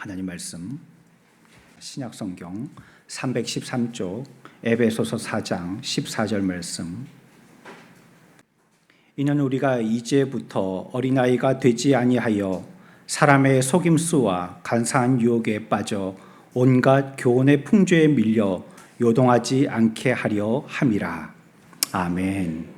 하나님 말씀 신약 성경 313쪽 에베소서 4장 14절 말씀. 이는 우리가 이제부터 어린아이가 되지 아니하여 사람의 속임수와 간사한 유혹에 빠져 온갖 교훈의 풍조에 밀려 요동하지 않게 하려 함이라. 아멘.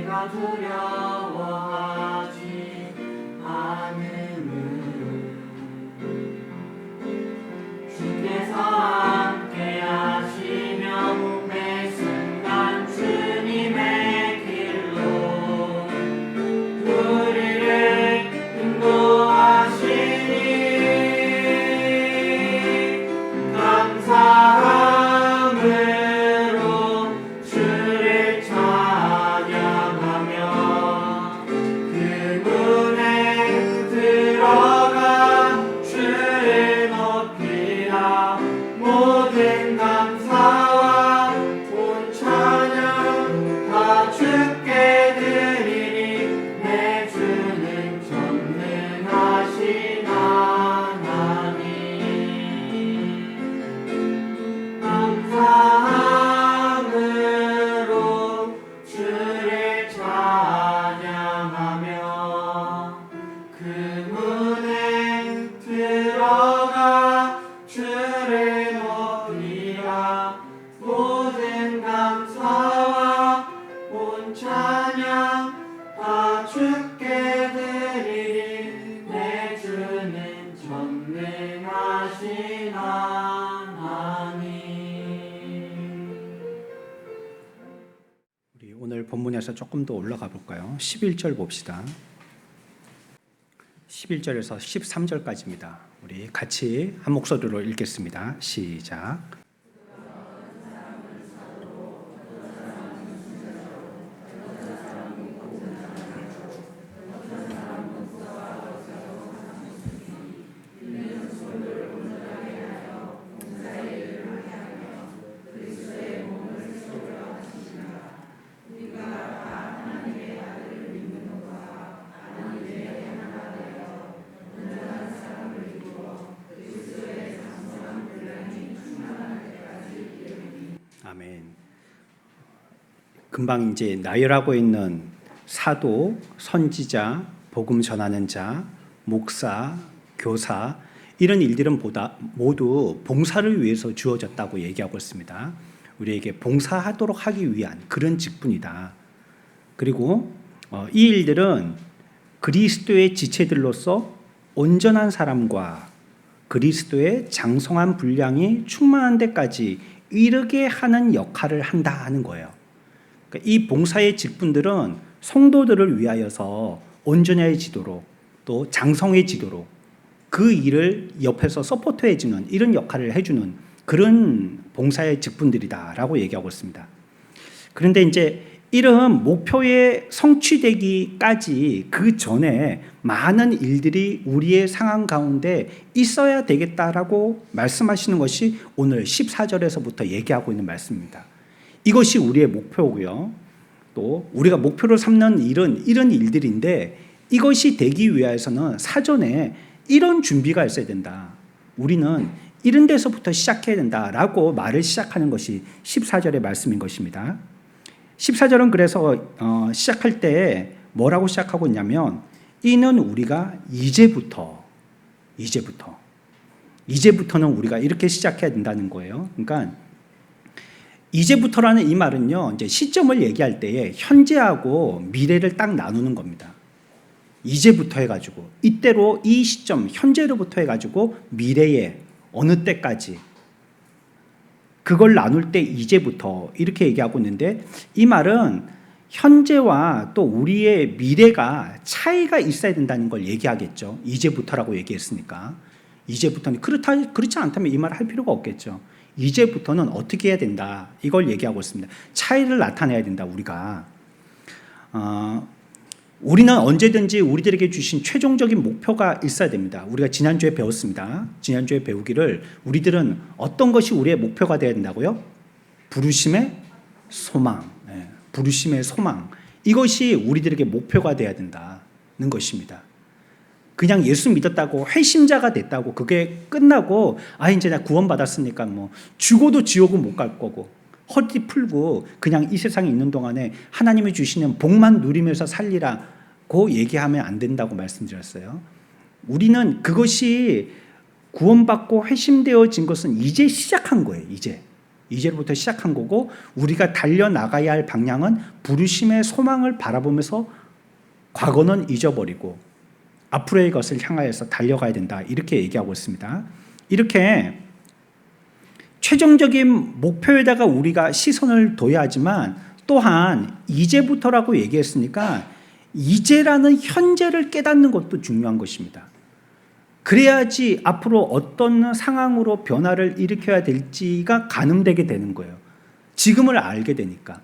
내가 두려워하지 않음은 주께서 함께 하시며 매 순간 주님의 길로 우리를 인도하시니 감사함으로 주를 찬양하며 그 문에 들어가 주를 높이라. 모든 감사와 온 찬양 다 주께 드리니 내 주는 전능하신 하나님. 감사함으로 주를 찬양하며 그 문에 들어가 주를 높이라. 모든 감사와 온 찬양 다 주께 드리리. 내 주는 전능하신 하나님. 우리 오늘 본문에서 조금 더 올라가 볼까요? 11절 봅시다. 11절에서 13절까지입니다. 우리 같이 한 목소리로 읽겠습니다. 시작. 아멘. 금방 이제 나열하고 있는 사도, 선지자, 복음 전하는 자, 목사, 교사 이런 일들은 모두 봉사를 위해서 주어졌다고 얘기하고 있습니다. 우리에게 봉사하도록 하기 위한 그런 직분이다. 그리고 이 일들은 그리스도의 지체들로서 온전한 사람과 그리스도의 장성한 분량이 충만한 데까지 이르게 하는 역할을 한다 하는 거예요. 그러니까 이 봉사의 직분들은 성도들을 위하여서 온전해지도록 또 장성해지도록 그 일을 옆에서 서포트해주는 이런 역할을 해주는 그런 봉사의 직분들이다라고 얘기하고 있습니다. 그런데 이제 이런 목표에 성취되기까지 그 전에 많은 일들이 우리의 상황 가운데 있어야 되겠다라고 말씀하시는 것이 오늘 14절에서부터 얘기하고 있는 말씀입니다. 이것이 우리의 목표고요. 또 우리가 목표로 삼는 일은 이런 일들인데 이것이 되기 위해서는 사전에 이런 준비가 있어야 된다. 우리는 이런 데서부터 시작해야 된다라고 말을 시작하는 것이 14절의 말씀인 것입니다. 14절은 그래서 시작할 때 뭐라고 시작하고 있냐면 이는 우리가 이제부터는 우리가 이렇게 시작해야 된다는 거예요. 그러니까 이제부터라는 이 말은요, 이제 시점을 얘기할 때에 현재하고 미래를 딱 나누는 겁니다. 이제부터 해가지고 이때로 이 시점 현재로부터 해가지고 미래에 어느 때까지 그걸 나눌 때 이제부터 이렇게 얘기하고 있는데 이 말은 현재와 또 우리의 미래가 차이가 있어야 된다는 걸 얘기하겠죠. 이제부터라고 얘기했으니까. 이제부터는 그렇지 않다면 이 말을 할 필요가 없겠죠. 이제부터는 어떻게 해야 된다. 이걸 얘기하고 있습니다. 차이를 나타내야 된다. 우리가. 우리는 언제든지 우리들에게 주신 최종적인 목표가 있어야 됩니다. 우리가 지난주에 배웠습니다. 지난주에 배우기를 우리들은 어떤 것이 우리의 목표가 되어야 된다고요? 부르심의 소망. 부르심의 소망. 이것이 우리들에게 목표가 되어야 된다는 것입니다. 그냥 예수 믿었다고 회심자가 됐다고 그게 끝나고 이제 나 구원받았으니까 뭐 죽어도 지옥은 못 갈 거고 허리 풀고 그냥 이 세상에 있는 동안에 하나님이 주시는 복만 누리면서 살리라고 얘기하면 안 된다고 말씀드렸어요. 우리는 그것이 구원받고 회심되어진 것은 이제 시작한 거예요. 이제부터 시작한 거고 우리가 달려나가야 할 방향은 부르심의 소망을 바라보면서 과거는 잊어버리고 앞으로의 것을 향하여서 달려가야 된다. 이렇게 얘기하고 있습니다. 이렇게 최종적인 목표에다가 우리가 시선을 둬야 하지만 또한 이제부터라고 얘기했으니까 이제라는 현재를 깨닫는 것도 중요한 것입니다. 그래야지 앞으로 어떤 상황으로 변화를 일으켜야 될지가 가늠되게 되는 거예요. 지금을 알게 되니까.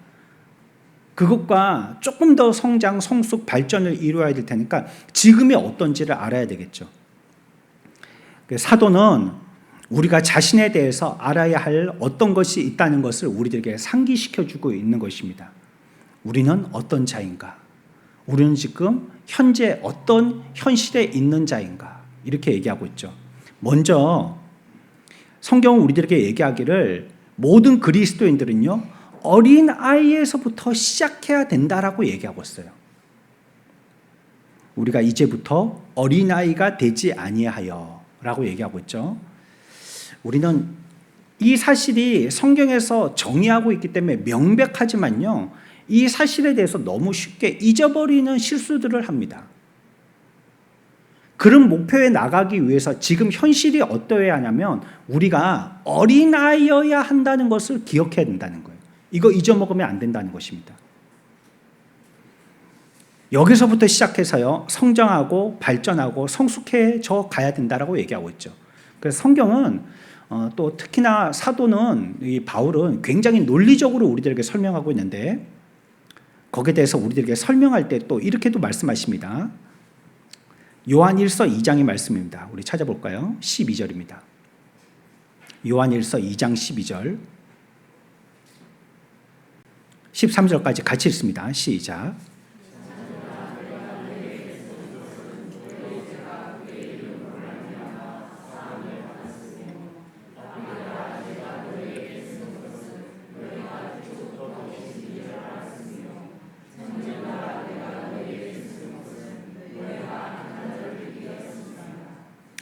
그것과 조금 더 성장, 성숙, 발전을 이루어야 될 테니까 지금이 어떤지를 알아야 되겠죠. 사도는 우리가 자신에 대해서 알아야 할 어떤 것이 있다는 것을 우리들에게 상기시켜주고 있는 것입니다. 우리는 어떤 자인가? 우리는 지금 현재 어떤 현실에 있는 자인가? 이렇게 얘기하고 있죠. 먼저 성경은 우리들에게 얘기하기를 모든 그리스도인들은요 어린 아이에서부터 시작해야 된다라고 얘기하고 있어요. 우리가 이제부터 어린 아이가 되지 아니하여라고 얘기하고 있죠. 우리는 이 사실이 성경에서 정의하고 있기 때문에 명백하지만요 이 사실에 대해서 너무 쉽게 잊어버리는 실수들을 합니다. 그런 목표에 나가기 위해서 지금 현실이 어떠해야 하냐면 우리가 어린아이여야 한다는 것을 기억해야 된다는 거예요. 이거 잊어먹으면 안 된다는 것입니다. 여기서부터 시작해서요 성장하고 발전하고 성숙해져 가야 된다라고 얘기하고 있죠. 그래서 성경은 또 특히나 사도는 이 바울은 굉장히 논리적으로 우리들에게 설명하고 있는데 거기에 대해서 우리들에게 설명할 때 또 이렇게도 말씀하십니다. 요한일서 2장의 말씀입니다. 우리 찾아볼까요? 12절입니다. 요한일서 2장 12절 13절까지 같이 읽습니다. 시작.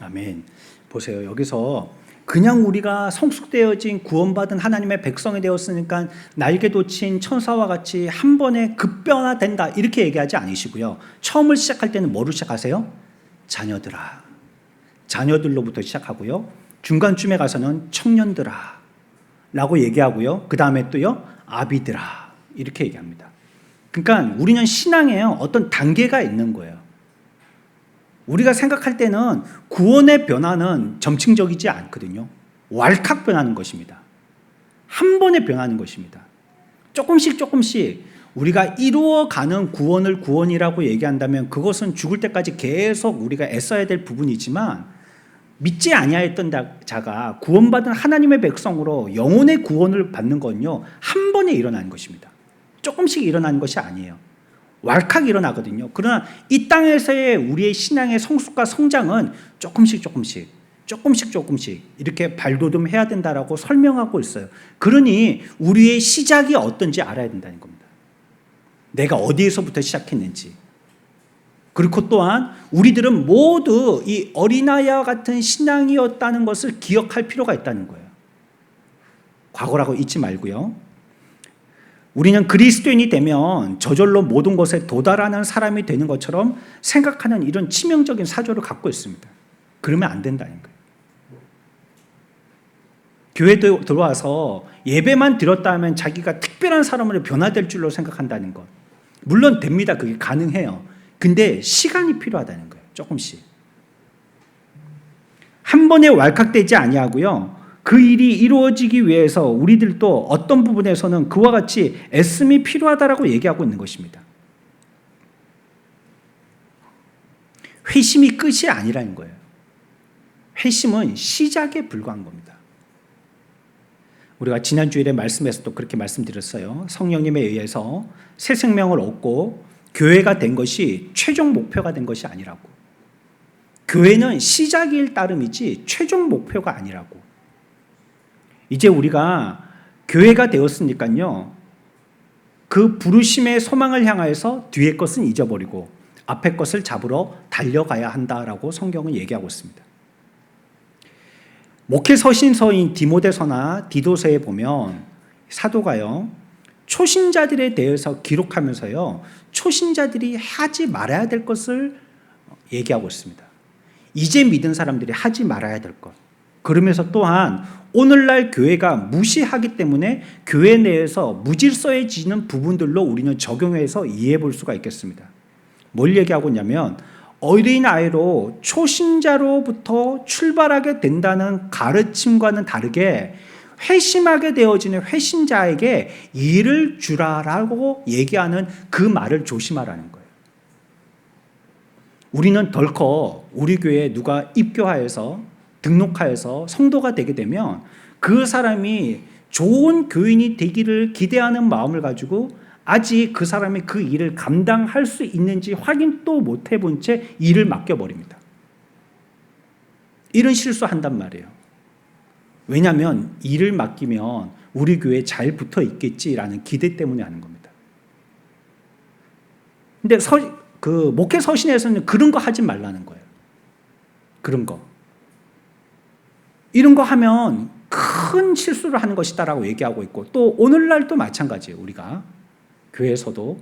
아멘. 보세요. 여기서 그냥 우리가 성숙되어진 구원받은 하나님의 백성이 되었으니까 날개 돋친 천사와 같이 한 번에 급변화된다 이렇게 얘기하지 않으시고요. 처음을 시작할 때는 뭐로 시작하세요? 자녀들아. 자녀들로부터 시작하고요. 중간쯤에 가서는 청년들아 라고 얘기하고요. 그 다음에 또요. 아비들아 이렇게 얘기합니다. 그러니까 우리는 신앙에요. 어떤 단계가 있는 거예요. 우리가 생각할 때는 구원의 변화는 점층적이지 않거든요. 왈칵 변하는 것입니다. 한 번에 변하는 것입니다. 조금씩 우리가 이루어가는 구원을 구원이라고 얘기한다면 그것은 죽을 때까지 계속 우리가 애써야 될 부분이지만 믿지 아니하였던 자가 구원받은 하나님의 백성으로 영혼의 구원을 받는 건요 한 번에 일어나는 것입니다. 조금씩 일어나는 것이 아니에요. 왈칵 일어나거든요. 그러나 이 땅에서의 우리의 신앙의 성숙과 성장은 조금씩 이렇게 발돋움해야 된다라고 설명하고 있어요. 그러니 우리의 시작이 어떤지 알아야 된다는 겁니다. 내가 어디에서부터 시작했는지. 그리고 또한 우리들은 모두 이 어린아이와 같은 신앙이었다는 것을 기억할 필요가 있다는 거예요. 과거라고 잊지 말고요. 우리는 그리스도인이 되면 저절로 모든 것에 도달하는 사람이 되는 것처럼 생각하는 이런 치명적인 사조를 갖고 있습니다. 그러면 안 된다는 거예요. 교회에 들어와서 예배만 드렸다 하면 자기가 특별한 사람으로 변화될 줄로 생각한다는 것. 물론 됩니다. 그게 가능해요. 근데 시간이 필요하다는 거예요. 조금씩. 한 번에 왈칵되지 아니하고요. 그 일이 이루어지기 위해서 우리들도 어떤 부분에서는 그와 같이 애씀이 필요하다라고 얘기하고 있는 것입니다. 회심이 끝이 아니라는 거예요. 회심은 시작에 불과한 겁니다. 우리가 지난주일에 말씀에서도 그렇게 말씀드렸어요. 성령님에 의해서 새 생명을 얻고 교회가 된 것이 최종 목표가 된 것이 아니라고. 교회는 시작일 따름이지 최종 목표가 아니라고. 이제 우리가 교회가 되었으니까요. 그 부르심의 소망을 향하여서 뒤의 것은 잊어버리고 앞의 것을 잡으러 달려가야 한다라고 성경은 얘기하고 있습니다. 목회 서신서인 디모데서나 디도서에 보면 사도가요, 초신자들에 대해서 기록하면서요, 초신자들이 하지 말아야 될 것을 얘기하고 있습니다. 이제 믿은 사람들이 하지 말아야 될 것. 그러면서 또한 오늘날 교회가 무시하기 때문에 교회 내에서 무질서해지는 부분들로 우리는 적용해서 이해해 볼 수가 있겠습니다. 뭘 얘기하고 있냐면, 어린아이로 초신자로부터 출발하게 된다는 가르침과는 다르게 회심하게 되어지는 회신자에게 일을 주라라고 얘기하는 그 말을 조심하라는 거예요. 우리는 덜컥 우리 교회에 누가 입교하여서 등록하여서 성도가 되게 되면 그 사람이 좋은 교인이 되기를 기대하는 마음을 가지고 아직 그 사람이 그 일을 감당할 수 있는지 확인도 못 해본 채 일을 맡겨버립니다. 이런 실수한단 말이에요. 왜냐하면 일을 맡기면 우리 교회에 잘 붙어 있겠지라는 기대 때문에 하는 겁니다. 근데 목회 서신에서는 그런 거 하지 말라는 거예요. 그런 거. 이런 거 하면 큰 실수를 하는 것이다라고 얘기하고 있고, 또 오늘날도 마찬가지예요. 우리가 교회에서도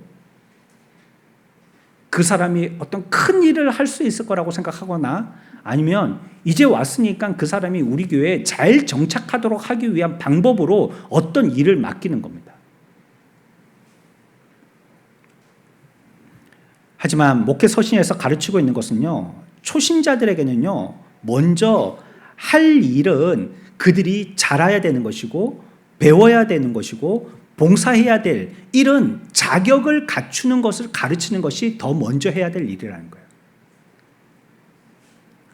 그 사람이 어떤 큰 일을 할 수 있을 거라고 생각하거나 아니면 이제 왔으니까 그 사람이 우리 교회에 잘 정착하도록 하기 위한 방법으로 어떤 일을 맡기는 겁니다. 하지만 목회 서신에서 가르치고 있는 것은요, 초신자들에게는요, 먼저 할 일은 그들이 잘해야 되는 것이고 배워야 되는 것이고 봉사해야 될 일은 자격을 갖추는 것을 가르치는 것이 더 먼저 해야 될 일이라는 거예요.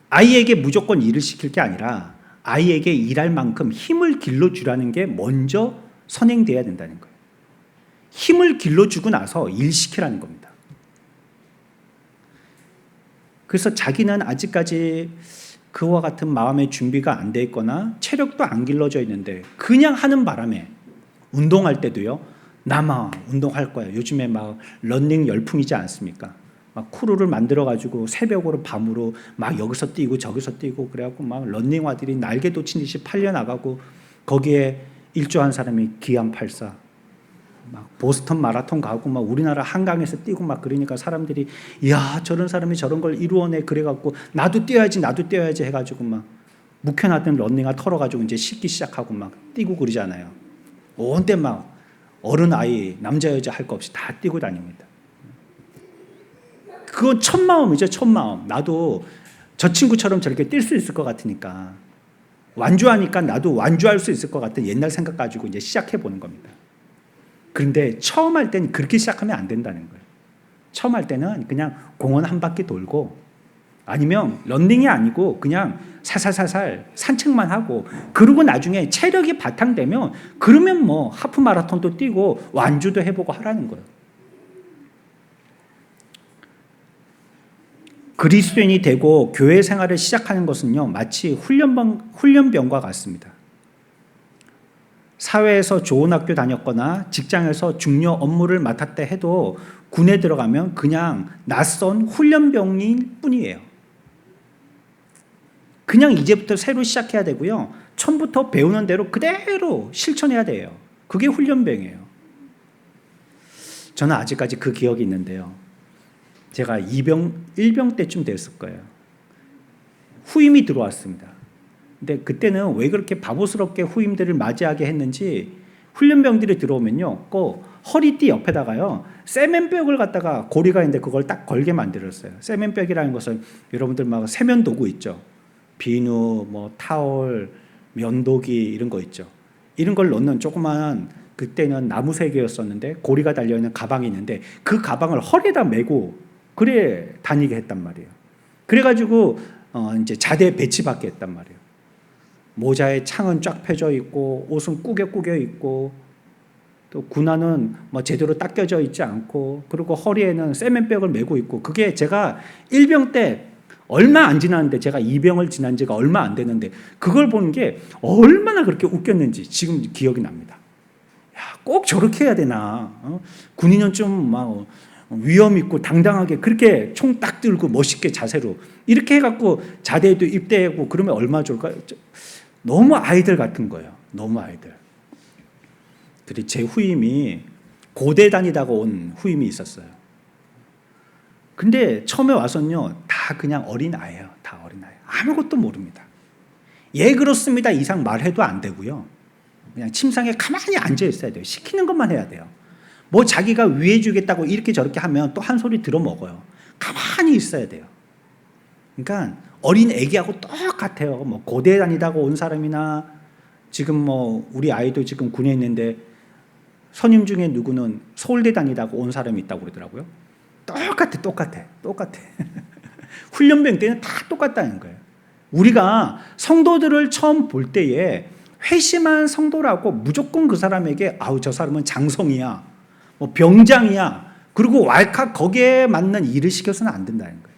아이에게 무조건 일을 시킬 게 아니라 아이에게 일할 만큼 힘을 길러주라는 게 먼저 선행돼야 된다는 거예요. 힘을 길러주고 나서 일 시키라는 겁니다. 그래서 자기는 아직까지 그와 같은 마음의 준비가 안 돼 있거나 체력도 안 길러져 있는데 그냥 하는 바람에 운동할 때도요, 나만 운동할 거야. 요즘에 막 러닝 열풍이지 않습니까? 막 크루를 만들어 가지고 새벽으로 밤으로 막 여기서 뛰고 저기서 뛰고 그래갖고 막 러닝화들이 날개 돋친 듯이 팔려 나가고, 거기에 일조한 사람이 기안84, 막 보스턴 마라톤 가고 막 우리나라 한강에서 뛰고 막 그러니까 사람들이 이야 저런 사람이 저런 걸 이루어내 그래갖고 나도 뛰어야지 해가지고 막 묵혀놨던 러닝화 털어가지고 이제 씻기 시작하고 막 뛰고 그러잖아요. 온데 막 어른 아이 남자 여자 할 거 없이 다 뛰고 다닙니다. 그건 첫 마음이죠. 첫 마음. 나도 저 친구처럼 저렇게 뛸 수 있을 것 같으니까, 완주하니까 나도 완주할 수 있을 것 같은 옛날 생각 가지고 이제 시작해 보는 겁니다. 그런데 처음 할 때는 그렇게 시작하면 안 된다는 거예요. 처음 할 때는 그냥 공원 한 바퀴 돌고, 아니면 런닝이 아니고 그냥 살살살살 산책만 하고, 그러고 나중에 체력이 바탕되면 그러면 뭐 하프 마라톤도 뛰고 완주도 해보고 하라는 거예요. 그리스도인이 되고 교회 생활을 시작하는 것은요, 마치 훈련병과 같습니다. 사회에서 좋은 학교 다녔거나 직장에서 중요 업무를 맡았다 해도 군에 들어가면 그냥 낯선 훈련병일 뿐이에요. 그냥 이제부터 새로 시작해야 되고요, 처음부터 배우는 대로 그대로 실천해야 돼요. 그게 훈련병이에요. 저는 아직까지 그 기억이 있는데요, 제가 1병 때쯤 됐을 거예요. 후임이 들어왔습니다. 근데 그때는 왜 그렇게 바보스럽게 후임들을 맞이하게 했는지, 훈련병들이 들어오면요, 꼭 허리띠 옆에다가요 세면벽을 갖다가 고리가 있는데 그걸 딱 걸게 만들었어요. 세면벽이라는 것은 여러분들 막 세면 도구 있죠. 비누, 뭐 타올, 면도기 이런 거 있죠. 이런 걸 넣는 조그만, 그때는 나무 세개였었는데 고리가 달려있는 가방이 있는데 그 가방을 허리에다 메고 그래 다니게 했단 말이에요. 그래가지고 이제 자대 배치받게 했단 말이에요. 모자에 창은 쫙 펴져 있고 옷은 꾸겨 있고 또 군화는 뭐 제대로 닦여져 있지 않고, 그리고 허리에는 세면백을 메고 있고, 그게 제가 1병 때 얼마 안 지났는데, 제가 2병을 지난 지가 얼마 안 됐는데 그걸 보는 게 얼마나 그렇게 웃겼는지 지금 기억이 납니다. 야, 꼭 저렇게 해야 되나? 군인은 좀 막 위험 있고 당당하게 그렇게 총 딱 들고 멋있게 자세로 이렇게 해갖고 자대에도 입대하고 그러면 얼마나 좋을까요? 너무 아이들 같은 거예요. 너무 아이들. 그리고 제 후임이 고대 다니다가 온 후임이 있었어요. 근데 처음에 와서는요, 다 그냥 어린아이예요. 다 어린아이. 아무것도 모릅니다. 예, 그렇습니다 이상 말해도 안 되고요. 그냥 침상에 가만히 앉아 있어야 돼요. 시키는 것만 해야 돼요. 뭐 자기가 위해 주겠다고 이렇게 저렇게 하면 또 한 소리 들어 먹어요. 가만히 있어야 돼요. 그러니까 어린 애기하고 똑같아요. 뭐 고대 다니다가 온 사람이나 지금 뭐 우리 아이도 지금 군에 있는데 선임 중에 누구는 서울대 다니다가 온 사람이 있다고 그러더라고요. 똑같아. 훈련병 때는 다 똑같다는 거예요. 우리가 성도들을 처음 볼 때에 회심한 성도라고 무조건 그 사람에게 아우 저 사람은 장성이야, 뭐 병장이야, 그리고 왈칵 거기에 맞는 일을 시켜서는 안 된다는 거예요.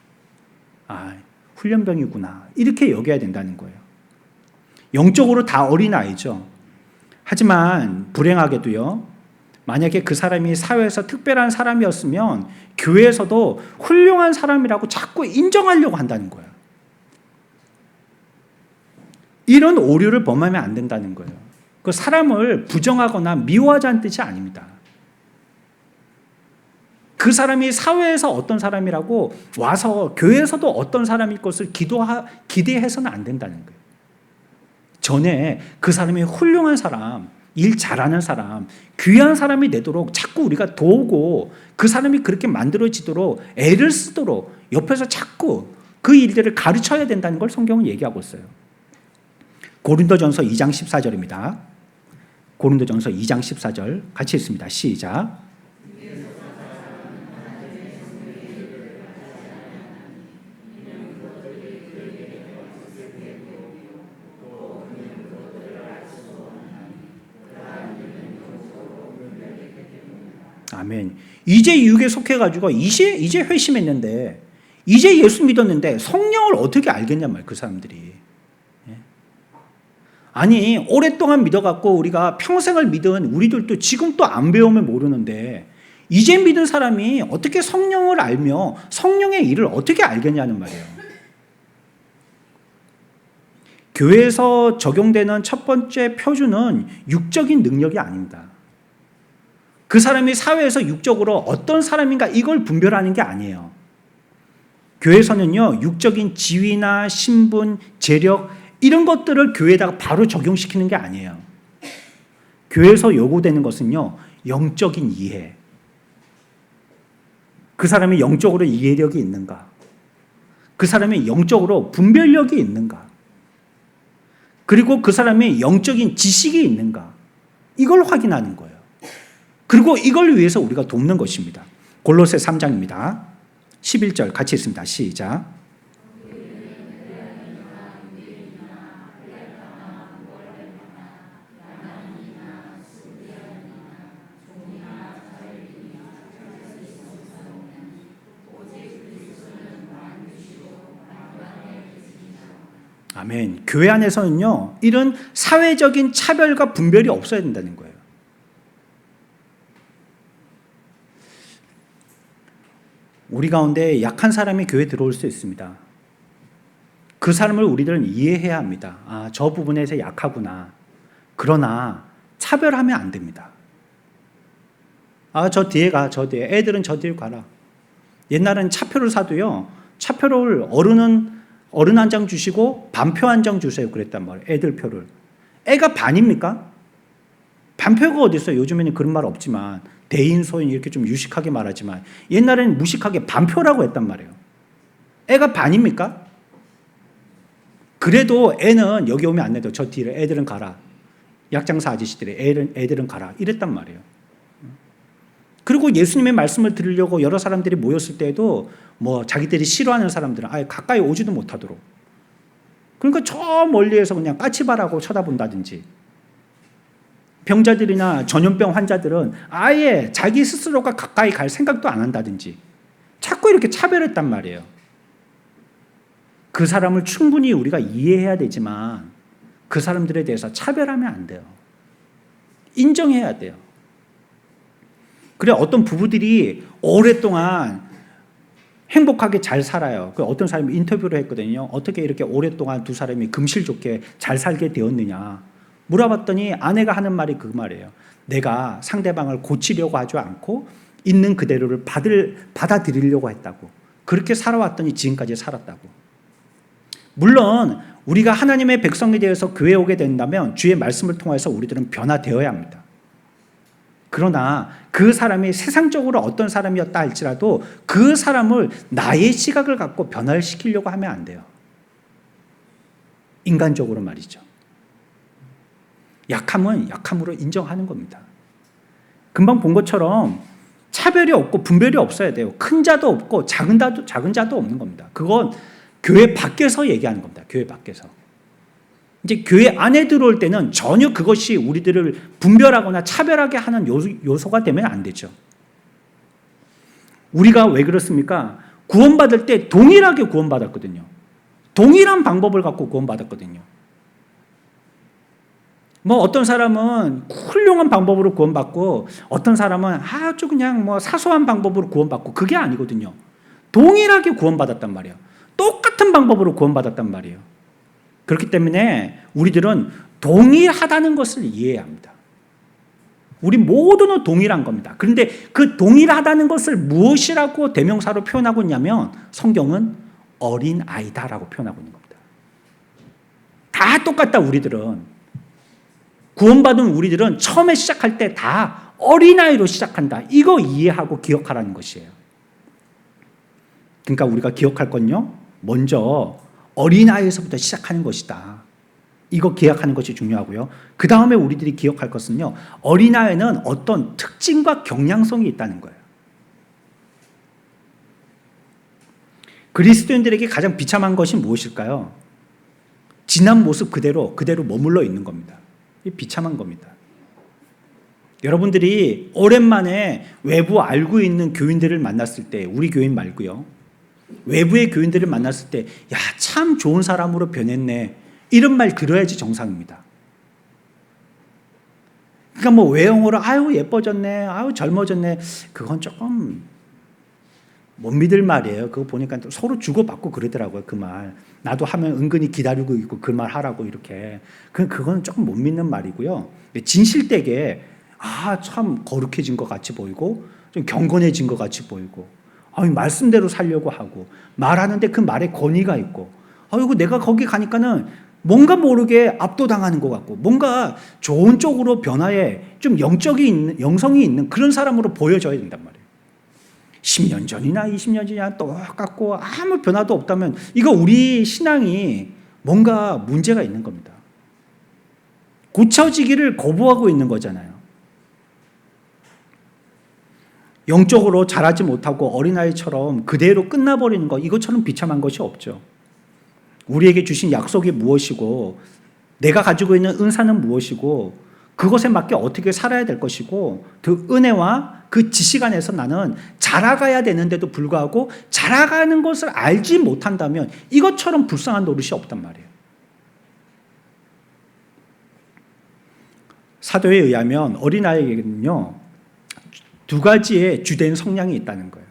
아, 훈련병이구나 이렇게 여겨야 된다는 거예요. 영적으로 다 어린아이죠. 하지만 불행하게도요, 만약에 그 사람이 사회에서 특별한 사람이었으면 교회에서도 훌륭한 사람이라고 자꾸 인정하려고 한다는 거예요. 이런 오류를 범하면 안 된다는 거예요. 그 사람을 부정하거나 미워하자는 뜻이 아닙니다. 그 사람이 사회에서 어떤 사람이라고 와서 교회에서도 어떤 사람일 것을 기대해서는 안 된다는 거예요. 전에 그 사람이 훌륭한 사람, 일 잘하는 사람, 귀한 사람이 되도록 자꾸 우리가 도우고 그 사람이 그렇게 만들어지도록 애를 쓰도록 옆에서 자꾸 그 일들을 가르쳐야 된다는 걸 성경은 얘기하고 있어요. 고린도전서 2장 14절입니다. 고린도전서 2장 14절 같이 읽습니다. 시작. 아멘. 이제 육에 속해가지고 이제 회심했는데 이제 예수 믿었는데 성령을 어떻게 알겠냔 말이에요. 그 사람들이. 아니 오랫동안 믿어갖고 우리가 평생을 믿은 우리들도 지금 또 안 배우면 모르는데 이제 믿은 사람이 어떻게 성령을 알며 성령의 일을 어떻게 알겠냐는 말이에요. 교회에서 적용되는 첫 번째 표준은 육적인 능력이 아닙니다. 그 사람이 사회에서 육적으로 어떤 사람인가 이걸 분별하는 게 아니에요. 교회에서는요, 육적인 지위나 신분, 재력 이런 것들을 교회에다가 바로 적용시키는 게 아니에요. 교회에서 요구되는 것은요, 영적인 이해. 그 사람이 영적으로 이해력이 있는가? 그 사람이 영적으로 분별력이 있는가? 그리고 그 사람이 영적인 지식이 있는가? 이걸 확인하는 거예요. 그리고 이걸 위해서 우리가 돕는 것입니다. 골로새 3장입니다. 11절 같이 읽습니다. 시작. 아멘. 교회 안에서는요, 이런 사회적인 차별과 분별이 없어야 된다는 거예요. 우리 가운데 약한 사람이 교회에 들어올 수 있습니다. 그 사람을 우리들은 이해해야 합니다. 아, 저 부분에서 약하구나. 그러나 차별하면 안 됩니다. 아, 저 뒤에 가, 저 뒤에. 애들은 저 뒤에 가라. 옛날엔 차표를 사도요, 차표를 어른 한 장 주시고 반표 한 장 주세요. 그랬단 말이에요. 애들 표를. 애가 반입니까? 반표가 어디 있어요? 요즘에는 그런 말 없지만 대인, 소인 이렇게 좀 유식하게 말하지만 옛날에는 무식하게 반표라고 했단 말이에요. 애가 반입니까? 그래도 애는 여기 오면 안 돼도 저 뒤로 애들은 가라. 약장사 아저씨들이 애들은 가라. 이랬단 말이에요. 그리고 예수님의 말씀을 들으려고 여러 사람들이 모였을 때에도 뭐 자기들이 싫어하는 사람들은 아예 가까이 오지도 못하도록. 그러니까 저 멀리에서 그냥 까치발하고 쳐다본다든지, 병자들이나 전염병 환자들은 아예 자기 스스로가 가까이 갈 생각도 안 한다든지 자꾸 이렇게 차별했단 말이에요. 그 사람을 충분히 우리가 이해해야 되지만 그 사람들에 대해서 차별하면 안 돼요. 인정해야 돼요. 그래 어떤 부부들이 오랫동안 행복하게 잘 살아요. 그 어떤 사람이 인터뷰를 했거든요. 어떻게 이렇게 오랫동안 두 사람이 금실 좋게 잘 살게 되었느냐 물어봤더니 아내가 하는 말이 그 말이에요. 내가 상대방을 고치려고 하지 않고 있는 그대로를 받아들이려고 했다고. 그렇게 살아왔더니 지금까지 살았다고. 물론 우리가 하나님의 백성이 되어서 교회에 오게 된다면 주의 말씀을 통해서 우리들은 변화되어야 합니다. 그러나 그 사람이 세상적으로 어떤 사람이었다 할지라도 그 사람을 나의 시각을 갖고 변화를 시키려고 하면 안 돼요. 인간적으로 말이죠. 약함은 약함으로 인정하는 겁니다. 금방 본 것처럼 차별이 없고 분별이 없어야 돼요. 큰 자도 없고 작은 자도 없는 겁니다. 그건 교회 밖에서 얘기하는 겁니다. 교회 밖에서. 이제 교회 안에 들어올 때는 전혀 그것이 우리들을 분별하거나 차별하게 하는 요소가 되면 안 되죠. 우리가 왜 그렇습니까? 구원받을 때 동일하게 구원받았거든요. 동일한 방법을 갖고 구원받았거든요. 뭐 어떤 사람은 훌륭한 방법으로 구원받고 어떤 사람은 아주 그냥 뭐 사소한 방법으로 구원받고 그게 아니거든요. 동일하게 구원받았단 말이에요. 똑같은 방법으로 구원받았단 말이에요. 그렇기 때문에 우리들은 동일하다는 것을 이해해야 합니다. 우리 모두는 동일한 겁니다. 그런데 그 동일하다는 것을 무엇이라고 대명사로 표현하고 있냐면 성경은 어린 아이다라고 표현하고 있는 겁니다. 다 똑같다 우리들은. 구원받은 우리들은 처음에 시작할 때 다 어린아이로 시작한다. 이거 이해하고 기억하라는 것이에요. 그러니까 우리가 기억할 건요. 먼저 어린아이에서부터 시작하는 것이다. 이거 기억하는 것이 중요하고요. 그 다음에 우리들이 기억할 것은요. 어린아이는 어떤 특징과 경향성이 있다는 거예요. 그리스도인들에게 가장 비참한 것이 무엇일까요? 지난 모습 그대로 머물러 있는 겁니다. 이 비참한 겁니다. 여러분들이 오랜만에 외부 알고 있는 교인들을 만났을 때, 우리 교인 말고요. 외부의 교인들을 만났을 때, 야, 참 좋은 사람으로 변했네. 이런 말 들어야지 정상입니다. 그러니까 뭐 외형으로 아유 예뻐졌네, 아유 젊어졌네. 그건 조금 못 믿을 말이에요. 그거 보니까 서로 주고받고 그러더라고요. 그 말. 나도 하면 은근히 기다리고 있고 그 말 하라고 이렇게. 그건 조금 못 믿는 말이고요. 진실되게 참 거룩해진 것 같이 보이고 좀 경건해진 것 같이 보이고 말씀대로 살려고 하고 말하는데 그 말에 권위가 있고 이거 내가 거기 가니까는 뭔가 모르게 압도당하는 것 같고 뭔가 좋은 쪽으로 변화에 좀 영성이 있는 그런 사람으로 보여져야 된단 말이에요. 10년 전이나 20년 전이나 똑같고 아무 변화도 없다면 이거 우리 신앙이 뭔가 문제가 있는 겁니다. 고쳐지기를 거부하고 있는 거잖아요. 영적으로 자라지 못하고 어린아이처럼 그대로 끝나버리는 것, 이것처럼 비참한 것이 없죠. 우리에게 주신 약속이 무엇이고 내가 가지고 있는 은사는 무엇이고 그것에 맞게 어떻게 살아야 될 것이고 그 은혜와 그 지식 안에서 나는 자라가야 되는데도 불구하고 자라가는 것을 알지 못한다면 이것처럼 불쌍한 노릇이 없단 말이에요. 사도에 의하면 어린아이에게는요 2가지의 주된 성향이 있다는 거예요.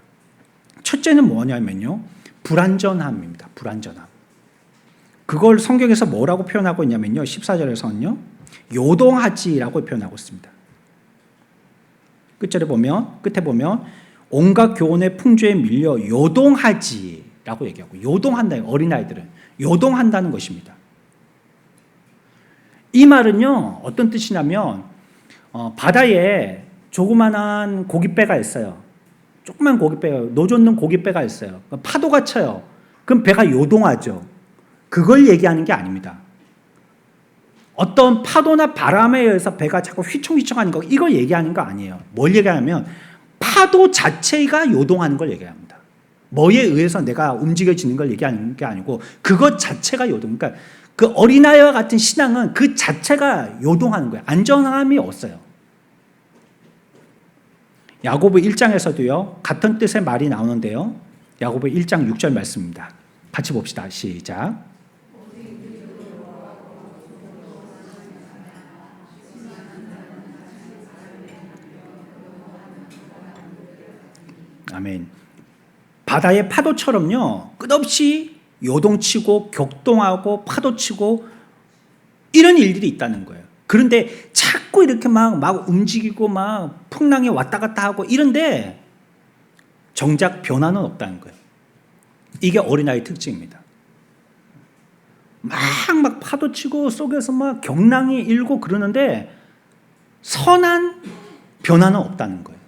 첫째는 뭐냐면요 불완전함입니다. 불완전함. 그걸 성경에서 뭐라고 표현하고 있냐면요 14절에서는요 요동하지라고 표현하고 있습니다. 끝에 보면 온갖 교훈의 풍조에 밀려 요동하지라고 얘기하고 요동한다. 어린아이들은 요동한다는 것입니다. 이 말은요 어떤 뜻이냐면 바다에 조그만한 고깃배가 있어요. 조그만 고깃배가 노젓는 고깃배가 있어요. 파도가 쳐요. 그럼 배가 요동하죠. 그걸 얘기하는 게 아닙니다. 어떤 파도나 바람에 의해서 배가 자꾸 휘청휘청하는 거 이걸 얘기하는 거 아니에요. 뭘 얘기하냐면 파도 자체가 요동하는 걸 얘기합니다. 뭐에 의해서 내가 움직여지는 걸 얘기하는 게 아니고 그것 자체가 요동. 그러니까 그 어린아이와 같은 신앙은 그 자체가 요동하는 거예요. 안정함이 없어요. 야고보 1장에서도요 같은 뜻의 말이 나오는데요. 야고보 1장 6절 말씀입니다. 같이 봅시다. 시작. 아멘. 바다의 파도처럼요, 끝없이 요동치고 격동하고 파도치고 이런 일들이 있다는 거예요. 그런데 자꾸 이렇게 막 움직이고 막 풍랑이 왔다 갔다 하고 이런데 정작 변화는 없다는 거예요. 이게 어린아이의 특징입니다. 막 파도치고 속에서 막 경랑이 일고 그러는데 선한 변화는 없다는 거예요.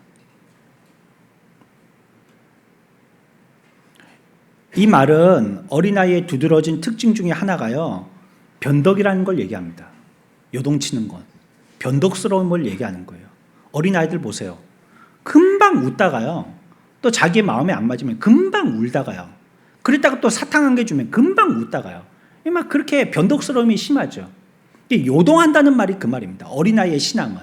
이 말은 어린아이의 두드러진 특징 중에 하나가요, 변덕이라는 걸 얘기합니다. 요동치는 것, 변덕스러운 걸 얘기하는 거예요. 어린아이들 보세요. 금방 웃다가요, 또 자기 마음에 안 맞으면 금방 울다가요, 그랬다가 또 사탕 한 개 주면 금방 웃다가요. 막 그렇게 변덕스러움이 심하죠. 요동한다는 말이 그 말입니다. 어린아이의 신앙은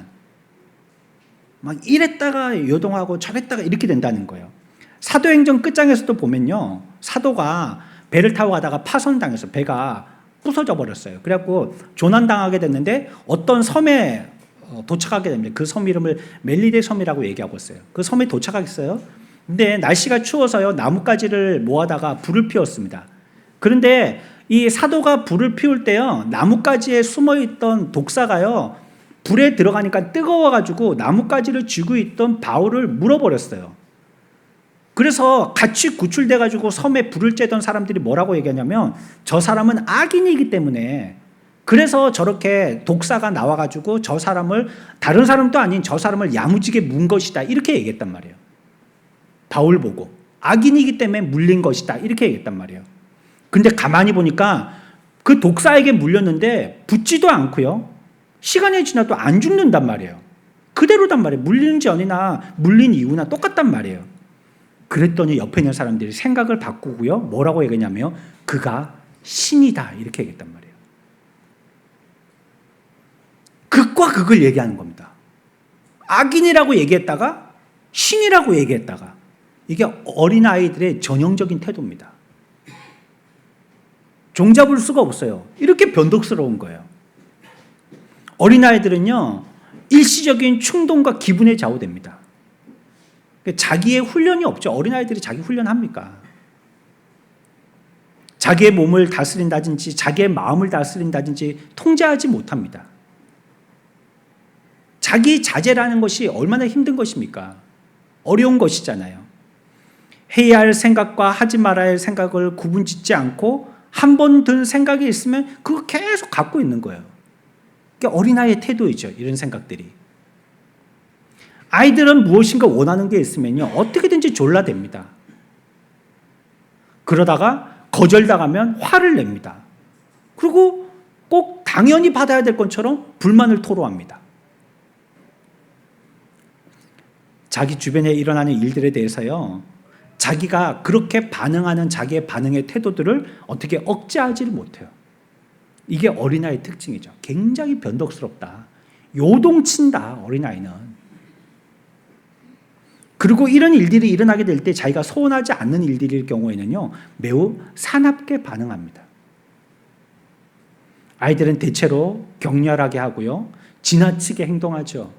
막 이랬다가 요동하고 저랬다가 이렇게 된다는 거예요. 사도행전 끝장에서도 보면요, 사도가 배를 타고 가다가 파손당해서 배가 부서져 버렸어요. 그래갖고 조난당하게 됐는데 어떤 섬에 도착하게 됩니다. 그 섬 이름을 멜리데 섬이라고 얘기하고 있어요. 그 섬에 도착하겠어요. 근데 날씨가 추워서요, 나뭇가지를 모아다가 불을 피웠습니다. 그런데 이 사도가 불을 피울 때요, 나뭇가지에 숨어있던 독사가요, 불에 들어가니까 뜨거워가지고 나뭇가지를 쥐고 있던 바울을 물어버렸어요. 그래서 같이 구출돼가지고 섬에 불을 쬐던 사람들이 뭐라고 얘기하냐면, 저 사람은 악인이기 때문에 그래서 저렇게 독사가 나와가지고 저 사람을, 다른 사람도 아닌 저 사람을 야무지게 문 것이다, 이렇게 얘기했단 말이에요. 바울 보고 악인이기 때문에 물린 것이다, 이렇게 얘기했단 말이에요. 근데 가만히 보니까 그 독사에게 물렸는데 붙지도 않고요, 시간이 지나도 안 죽는단 말이에요. 그대로단 말이에요. 물리는 전이나 물린 이후나 똑같단 말이에요. 그랬더니 옆에 있는 사람들이 생각을 바꾸고요, 뭐라고 얘기했냐면 그가 신이다, 이렇게 얘기했단 말이에요. 극과 극을 얘기하는 겁니다. 악인이라고 얘기했다가 신이라고 얘기했다가, 이게 어린아이들의 전형적인 태도입니다. 종잡을 수가 없어요. 이렇게 변덕스러운 거예요. 어린아이들은요, 일시적인 충동과 기분에 좌우됩니다. 자기의 훈련이 없죠. 어린아이들이 자기 훈련합니까? 자기의 몸을 다스린다든지 자기의 마음을 다스린다든지 통제하지 못합니다. 자기 자제라는 것이 얼마나 힘든 것입니까? 어려운 것이잖아요. 해야 할 생각과 하지 말아야 할 생각을 구분짓지 않고 한 번 든 생각이 있으면 그거 계속 갖고 있는 거예요. 그게 어린아이의 태도이죠. 이런 생각들이. 아이들은 무엇인가 원하는 게 있으면요, 어떻게든지 졸라댑니다. 그러다가 거절당하면 화를 냅니다. 그리고 꼭 당연히 받아야 될 것처럼 불만을 토로합니다. 자기 주변에 일어나는 일들에 대해서요, 자기가 그렇게 반응하는 자기의 반응의 태도들을 어떻게 억제하지를 못해요. 이게 어린아이의 특징이죠. 굉장히 변덕스럽다. 요동친다, 어린아이는. 그리고 이런 일들이 일어나게 될 때 자기가 소원하지 않는 일들일 경우에는요, 매우 사납게 반응합니다. 아이들은 대체로 격렬하게 하고요, 지나치게 행동하죠.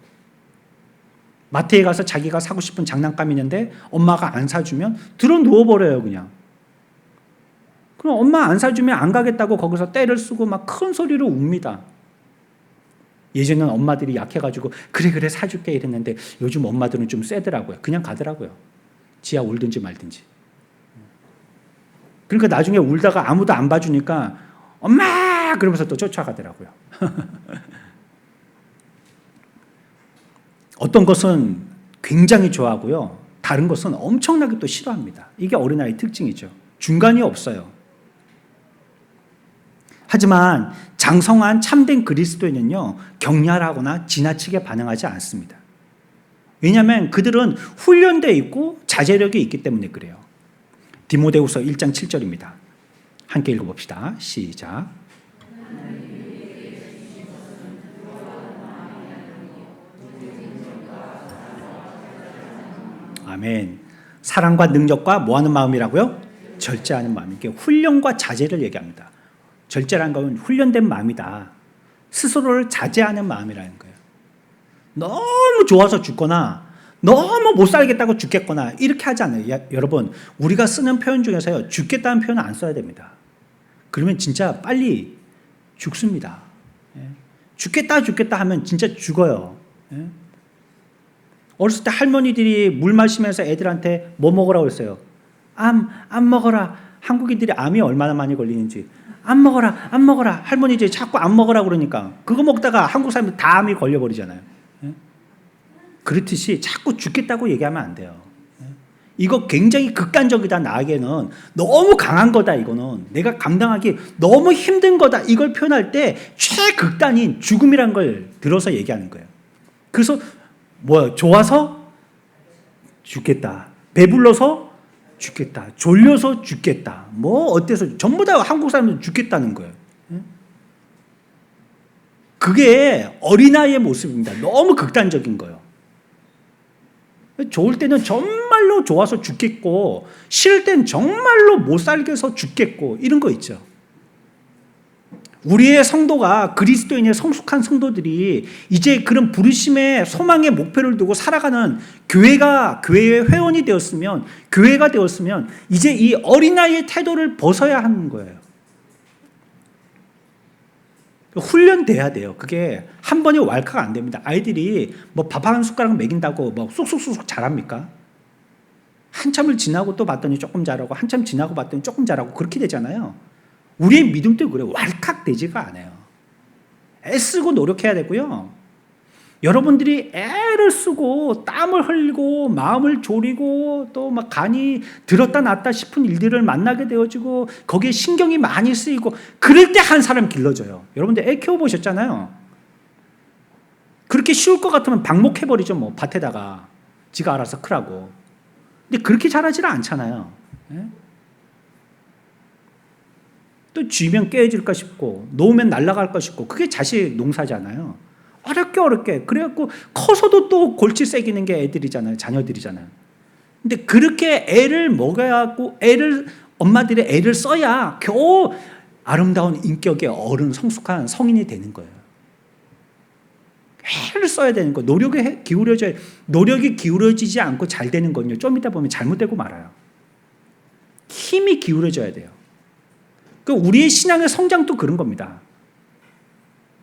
마트에 가서 자기가 사고 싶은 장난감이 있는데 엄마가 안 사주면 들어 누워버려요, 그냥. 그럼 엄마 안 사주면 안 가겠다고 거기서 떼를 쓰고 막 큰 소리로 웁니다. 예전에는 엄마들이 약해가지고 그래 사줄게 이랬는데 요즘 엄마들은 좀 세더라고요. 그냥 가더라고요. 지야 울든지 말든지. 그러니까 나중에 울다가 아무도 안 봐주니까 엄마! 그러면서 또 쫓아가더라고요. 어떤 것은 굉장히 좋아하고요, 다른 것은 엄청나게 또 싫어합니다. 이게 어린아이 특징이죠. 중간이 없어요. 하지만 장성한 참된 그리스도인은요, 격렬하거나 지나치게 반응하지 않습니다. 왜냐하면 그들은 훈련되어 있고 자제력이 있기 때문에 그래요. 디모데후서 1장 7절입니다. 함께 읽어봅시다. 시작. 아멘. 사랑과 능력과 뭐하는 마음이라고요? 절제하는 마음. 이게 훈련과 자제를 얘기합니다. 절제라는 건 훈련된 마음이다. 스스로를 자제하는 마음이라는 거예요. 너무 좋아서 죽거나 너무 못 살겠다고 죽겠거나 이렇게 하지 않아요. 여러분, 우리가 쓰는 표현 중에서요, 죽겠다는 표현은 안 써야 됩니다. 그러면 진짜 빨리 죽습니다. 죽겠다 하면 진짜 죽어요. 어렸을 때 할머니들이 물 마시면서 애들한테 뭐 먹으라고 그랬어요? 암 먹어라. 한국인들이 암이 얼마나 많이 걸리는지. 암 먹어라. 할머니들이 자꾸 암 먹으라 그러니까 그거 먹다가 한국 사람들 다 암이 걸려버리잖아요. 그렇듯이 자꾸 죽겠다고 얘기하면 안 돼요. 이거 굉장히 극단적이다. 나에게는 너무 강한 거다. 이거는 내가 감당하기 너무 힘든 거다. 이걸 표현할 때 최극단인 죽음이란 걸 들어서 얘기하는 거예요. 그래서 좋아서 죽겠다, 배불러서 죽겠다, 졸려서 죽겠다, 어때서 전부 다 한국 사람들 죽겠다는 거예요. 그게 어린아이의 모습입니다. 너무 극단적인 거예요. 좋을 때는 정말로 좋아서 죽겠고 싫을 땐 정말로 못 살게서 죽겠고 이런 거 있죠. 우리의 성도가 그리스도인의 성숙한 성도들이 이제 그런 부르심의 소망의 목표를 두고 살아가는 교회의 회원이 되었으면, 교회가 되었으면 이제 이 어린아이의 태도를 벗어야 하는 거예요. 훈련돼야 돼요. 그게 한 번에 왈칵 안 됩니다. 아이들이 밥 한 숟가락 먹인다고 쑥쑥쑥 잘합니까? 한참을 지나고 또 봤더니 조금 잘하고, 한참 지나고 봤더니 조금 잘하고, 그렇게 되잖아요. 우리의 믿음도 그래요. 왈칵 되지가 않아요. 애쓰고 노력해야 되고요. 여러분들이 애를 쓰고 땀을 흘리고 마음을 졸이고 또 간이 들었다 놨다 싶은 일들을 만나게 되어지고 거기에 신경이 많이 쓰이고 그럴 때 한 사람 길러져요. 여러분들 애 키워보셨잖아요. 그렇게 쉬울 것 같으면 방목해버리죠. 밭에다가 지가 알아서 크라고. 근데 그렇게 자라지는 않잖아요. 또 쥐면 깨어질까 싶고 놓으면 날아갈까 싶고, 그게 자식 농사잖아요. 어렵게 그래갖고 커서도 또 골치 새기는 게 애들이잖아요. 자녀들이잖아요. 근데 그렇게 애를 먹여갖고 엄마들이 애를 써야 겨우 아름다운 인격의 어른, 성숙한 성인이 되는 거예요. 애를 써야 되는 거. 노력이 기울어지지 않고 잘 되는 건요, 좀 이따 보면 잘못되고 말아요. 힘이 기울어져야 돼요. 우리의 신앙의 성장도 그런 겁니다.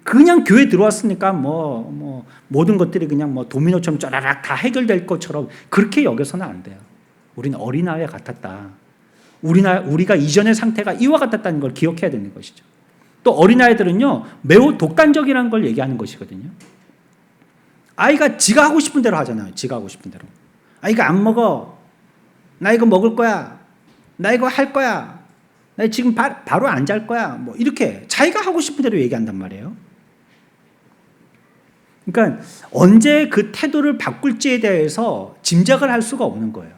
그냥 교회 들어왔으니까 모든 것들이 그냥 도미노처럼 쫘라락 다 해결될 것처럼 그렇게 여겨서는 안 돼요. 우리는 어린아이와 같았다. 우리가 이전의 상태가 이와 같았다는 걸 기억해야 되는 것이죠. 또 어린아이들은요, 매우 독단적이라는 걸 얘기하는 것이거든요. 아이가 지가 하고 싶은 대로 하잖아요. 지가 하고 싶은 대로. 이거 안 먹어. 나 이거 먹을 거야. 나 이거 할 거야. 나 지금 바로 안 잘 거야. 이렇게 자기가 하고 싶은 대로 얘기한단 말이에요. 그러니까 언제 그 태도를 바꿀지에 대해서 짐작을 할 수가 없는 거예요.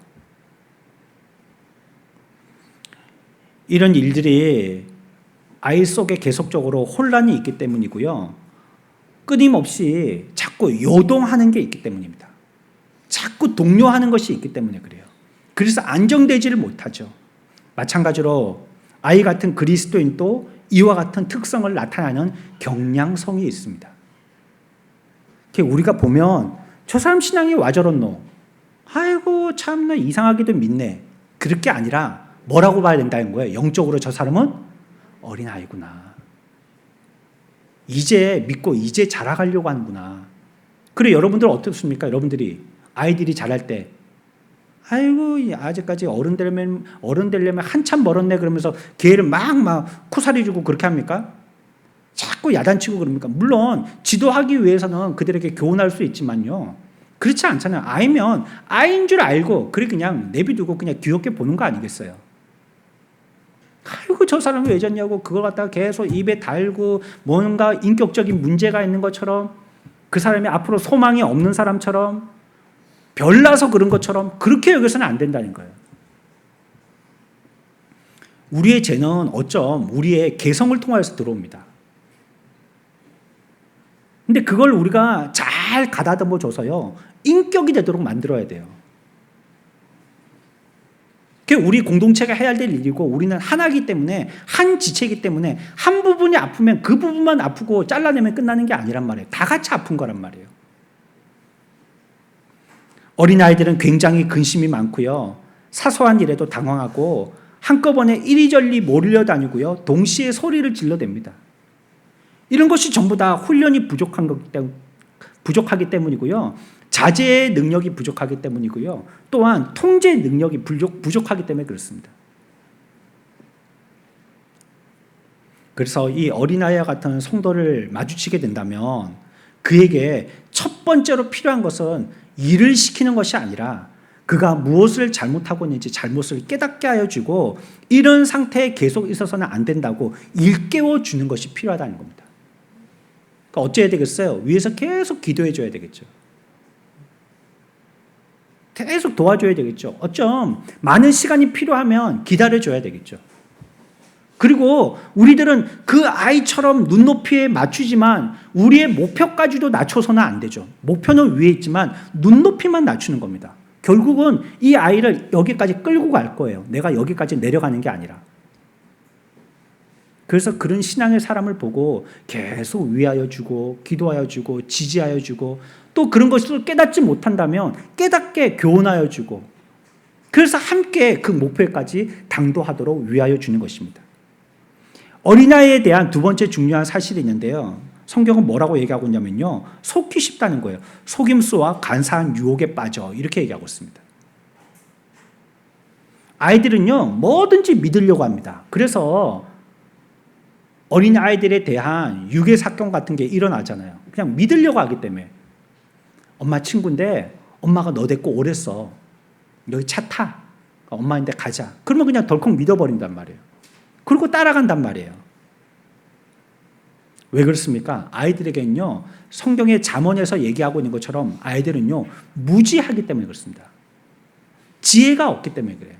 이런 일들이 아이 속에 계속적으로 혼란이 있기 때문이고요. 끊임없이 자꾸 요동하는 게 있기 때문입니다. 자꾸 동요하는 것이 있기 때문에 그래요. 그래서 안정되지를 못하죠. 마찬가지로 아이 같은 그리스도인도 이와 같은 특성을 나타내는 경량성이 있습니다. 우리가 보면 저 사람 신앙이 와 저렇노? 아이고 참나 이상하게도 믿네. 그럴 게 아니라 뭐라고 봐야 된다는 거예요. 영적으로 저 사람은 어린아이구나. 이제 믿고 이제 자라가려고 하는구나. 그래, 여러분들 어떻습니까? 여러분들이 아이들이 자랄 때 아이고 아직까지 어른 되려면 한참 멀었네 그러면서 걔를 막 쿠사리 주고 그렇게 합니까? 자꾸 야단치고 그럽니까? 물론 지도하기 위해서는 그들에게 교훈할 수 있지만요, 그렇지 않잖아요. 아이면 아이인 줄 알고 그래 그냥 내비두고 그냥 귀엽게 보는 거 아니겠어요? 아이고 저 사람이 왜 졌냐고 그걸 갖다가 계속 입에 달고 뭔가 인격적인 문제가 있는 것처럼, 그 사람이 앞으로 소망이 없는 사람처럼, 별나서 그런 것처럼 그렇게 여기서는 안 된다는 거예요. 우리의 죄는 어쩜 우리의 개성을 통해서 들어옵니다. 근데 그걸 우리가 잘 가다듬어 줘서요, 인격이 되도록 만들어야 돼요. 그게 우리 공동체가 해야 될 일이고, 우리는 하나이기 때문에, 한 지체이기 때문에 한 부분이 아프면 그 부분만 아프고 잘라내면 끝나는 게 아니란 말이에요. 다 같이 아픈 거란 말이에요. 어린아이들은 굉장히 근심이 많고요. 사소한 일에도 당황하고 한꺼번에 이리저리 몰려다니고요. 동시에 소리를 질러댑니다. 이런 것이 전부 다 훈련이 부족하기 때문이고요. 자제 능력이 부족하기 때문이고요. 또한 통제 능력이 부족하기 때문에 그렇습니다. 그래서 이 어린아이와 같은 성도를 마주치게 된다면 그에게 첫 번째로 필요한 것은 일을 시키는 것이 아니라 그가 무엇을 잘못하고 있는지 잘못을 깨닫게 하여 주고 이런 상태에 계속 있어서는 안 된다고 일깨워 주는 것이 필요하다는 겁니다. 그러니까 어찌해야 되겠어요? 위에서 계속 기도해 줘야 되겠죠. 계속 도와줘야 되겠죠. 어쩜 많은 시간이 필요하면 기다려 줘야 되겠죠. 그리고 우리들은 그 아이처럼 눈높이에 맞추지만 우리의 목표까지도 낮춰서는 안 되죠. 목표는 위에 있지만 눈높이만 낮추는 겁니다. 결국은 이 아이를 여기까지 끌고 갈 거예요. 내가 여기까지 내려가는 게 아니라. 그래서 그런 신앙의 사람을 보고 계속 위하여 주고 기도하여 주고 지지하여 주고 또 그런 것을 깨닫지 못한다면 깨닫게 교훈하여 주고 그래서 함께 그 목표까지 당도하도록 위하여 주는 것입니다. 어린아이에 대한 두 번째 중요한 사실이 있는데요. 성경은 뭐라고 얘기하고 있냐면요. 속기 쉽다는 거예요. 속임수와 간사한 유혹에 빠져 이렇게 얘기하고 있습니다. 아이들은요. 뭐든지 믿으려고 합니다. 그래서 어린아이들에 대한 유괴 사건 같은 게 일어나잖아요. 그냥 믿으려고 하기 때문에 엄마 친구인데 엄마가 너 데리고 오랬어. 여기 차 타. 엄마인데 가자. 그러면 그냥 덜컥 믿어버린단 말이에요. 그리고 따라간단 말이에요. 왜 그렇습니까? 아이들에게는요, 성경의 잠언에서 얘기하고 있는 것처럼 아이들은요, 무지하기 때문에 그렇습니다. 지혜가 없기 때문에 그래요.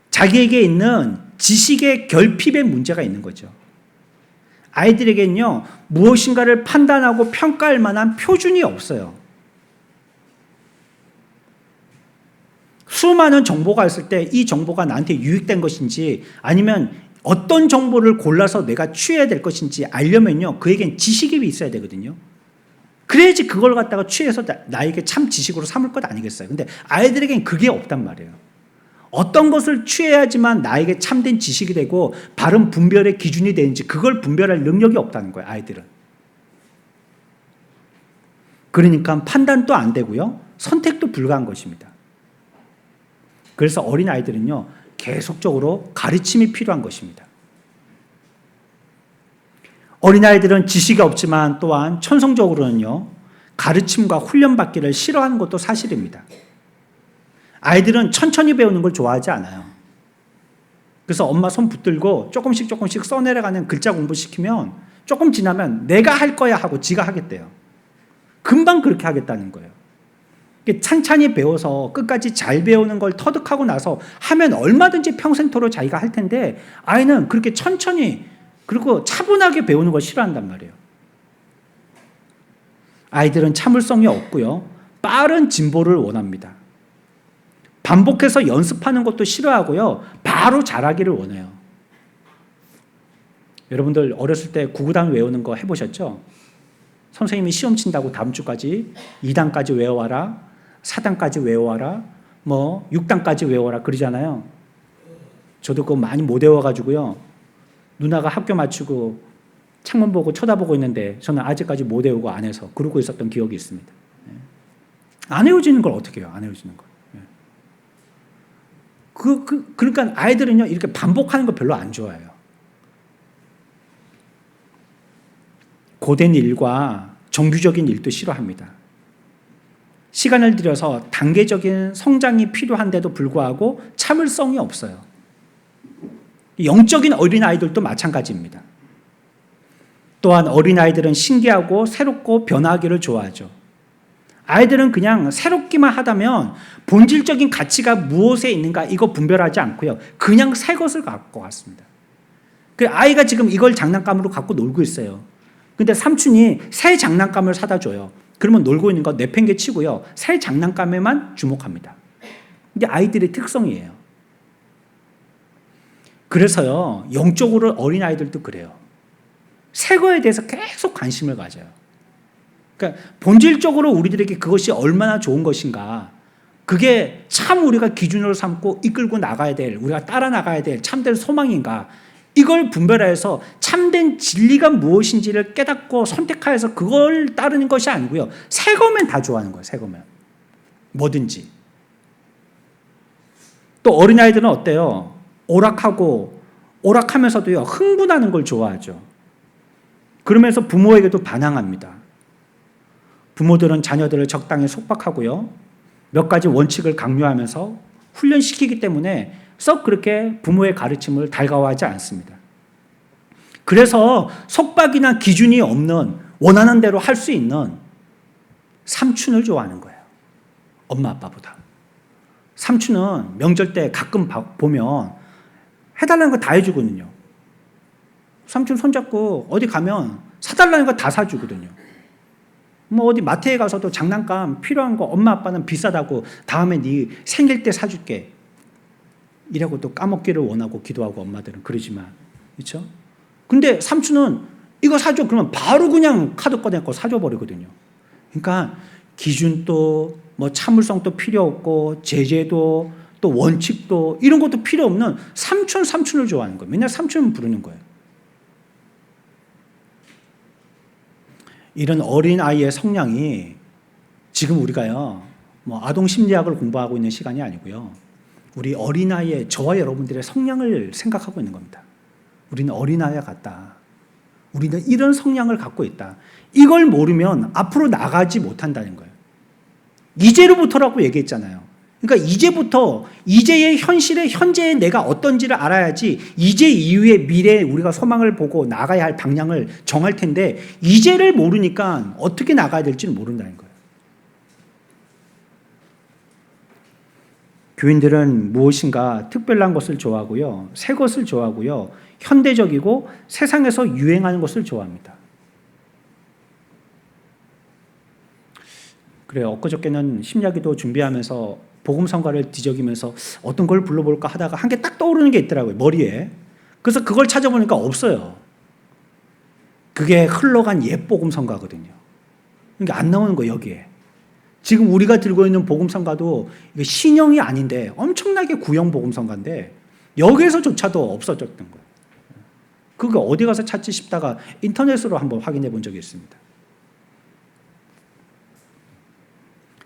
자기에게 있는 지식의 결핍의 문제가 있는 거죠. 아이들에게는요, 무엇인가를 판단하고 평가할 만한 표준이 없어요. 수많은 정보가 있을 때 이 정보가 나한테 유익된 것인지 아니면 어떤 정보를 골라서 내가 취해야 될 것인지 알려면요. 그에겐 지식이 있어야 되거든요. 그래야지 그걸 갖다가 취해서 나에게 참 지식으로 삼을 것 아니겠어요. 근데 아이들에겐 그게 없단 말이에요. 어떤 것을 취해야지만 나에게 참된 지식이 되고 바른 분별의 기준이 되는지 그걸 분별할 능력이 없다는 거예요. 아이들은. 그러니까 판단도 안 되고요. 선택도 불가한 것입니다. 그래서 어린아이들은요. 계속적으로 가르침이 필요한 것입니다. 어린아이들은 지식이 없지만 또한 천성적으로는요. 가르침과 훈련받기를 싫어하는 것도 사실입니다. 아이들은 천천히 배우는 걸 좋아하지 않아요. 그래서 엄마 손 붙들고 조금씩 써내려가는 글자 공부시키면 조금 지나면 내가 할 거야 하고 지가 하겠대요. 금방 그렇게 하겠다는 거예요. 찬찬히 배워서 끝까지 잘 배우는 걸 터득하고 나서 하면 얼마든지 평생토록 자기가 할 텐데 아이는 그렇게 천천히 그리고 차분하게 배우는 걸 싫어한단 말이에요. 아이들은 참을성이 없고요. 빠른 진보를 원합니다. 반복해서 연습하는 것도 싫어하고요. 바로 잘하기를 원해요. 여러분들 어렸을 때 구구단 외우는 거 해보셨죠? 선생님이 시험 친다고 다음 주까지 2단까지 외워와라. 4단까지 외워와라. 6단까지 외워라. 그러잖아요. 저도 그거 많이 못 외워가지고요. 누나가 학교 마치고 창문 보고 쳐다보고 있는데 저는 아직까지 못 외우고 안 해서 그러고 있었던 기억이 있습니다. 안 외워지는 걸 어떻게 해요? 안 외워지는 걸. 그러니까 아이들은요, 이렇게 반복하는 거 별로 안 좋아해요. 고된 일과 정규적인 일도 싫어합니다. 시간을 들여서 단계적인 성장이 필요한데도 불구하고 참을성이 없어요. 영적인 어린아이들도 마찬가지입니다. 또한 어린아이들은 신기하고 새롭고 변화하기를 좋아하죠. 아이들은 그냥 새롭기만 하다면 본질적인 가치가 무엇에 있는가 이거 분별하지 않고요. 그냥 새 것을 갖고 왔습니다. 아이가 지금 이걸 장난감으로 갖고 놀고 있어요. 근데 삼촌이 새 장난감을 사다 줘요. 그러면 놀고 있는 거 내팽개 치고요. 새 장난감에만 주목합니다. 이게 아이들의 특성이에요. 그래서요. 영적으로 어린아이들도 그래요. 새 거에 대해서 계속 관심을 가져요. 그러니까 본질적으로 우리들에게 그것이 얼마나 좋은 것인가, 그게 참 우리가 기준으로 삼고 이끌고 나가야 될, 우리가 따라 나가야 될 참된 소망인가, 이걸 분별해서 참된 진리가 무엇인지를 깨닫고 선택하여서 그걸 따르는 것이 아니고요. 새 거면 다 좋아하는 거예요. 새 거면 뭐든지. 또 어린아이들은 어때요? 오락하면서도요, 흥분하는 걸 좋아하죠. 그러면서 부모에게도 반항합니다. 부모들은 자녀들을 적당히 속박하고요, 몇 가지 원칙을 강요하면서 훈련시키기 때문에 썩 그렇게 부모의 가르침을 달가워하지 않습니다. 그래서 속박이나 기준이 없는, 원하는 대로 할 수 있는 삼촌을 좋아하는 거예요. 엄마 아빠보다. 삼촌은 명절 때 가끔 보면 해달라는 거 다 해주거든요. 삼촌 손잡고 어디 가면 사달라는 거 다 사주거든요. 뭐 어디 마트에 가서도 장난감 필요한 거 엄마 아빠는 비싸다고 다음에 네 생일 때 사줄게 이라고 또 까먹기를 원하고 기도하고, 엄마들은 그러지만, 그렇죠? 근데 삼촌은 이거 사줘 그러면 바로 그냥 카드 꺼내고 사줘 버리거든요. 그러니까 기준도 뭐 참을성도 필요 없고 제재도 또 원칙도 이런 것도 필요 없는 삼촌을 좋아하는 거예요. 맨날 삼촌을 부르는 거예요. 이런 어린 아이의 성향이, 지금 우리가요 뭐 아동 심리학을 공부하고 있는 시간이 아니고요, 우리 어린아이의, 저와 여러분들의 성향을 생각하고 있는 겁니다. 우리는 어린아이와 같다. 우리는 이런 성향을 갖고 있다. 이걸 모르면 앞으로 나가지 못한다는 거예요. 이제로부터라고 얘기했잖아요. 그러니까 이제부터, 이제의 현실의, 현재의 내가 어떤지를 알아야지 이제 이후의 미래에 우리가 소망을 보고 나가야 할 방향을 정할 텐데, 이제를 모르니까 어떻게 나가야 될지는 모른다는 거예요. 교인들은 무엇인가 특별한 것을 좋아하고요, 새 것을 좋아하고요, 현대적이고 세상에서 유행하는 것을 좋아합니다. 그래요. 엊그저께는 심야기도 준비하면서 복음성가를 뒤적이면서 어떤 걸 불러볼까 하다가 한 개 딱 떠오르는 게 있더라고요, 머리에. 그래서 그걸 찾아보니까 없어요. 그게 흘러간 옛 복음성가거든요. 그러니까 안 나오는 거예요, 여기에. 지금 우리가 들고 있는 복음성가도 신형이 아닌데 엄청나게 구형 복음성가인데 여기에서조차도 없어졌던 거예요. 그거 어디 가서 찾지 싶다가 인터넷으로 한번 확인해 본 적이 있습니다.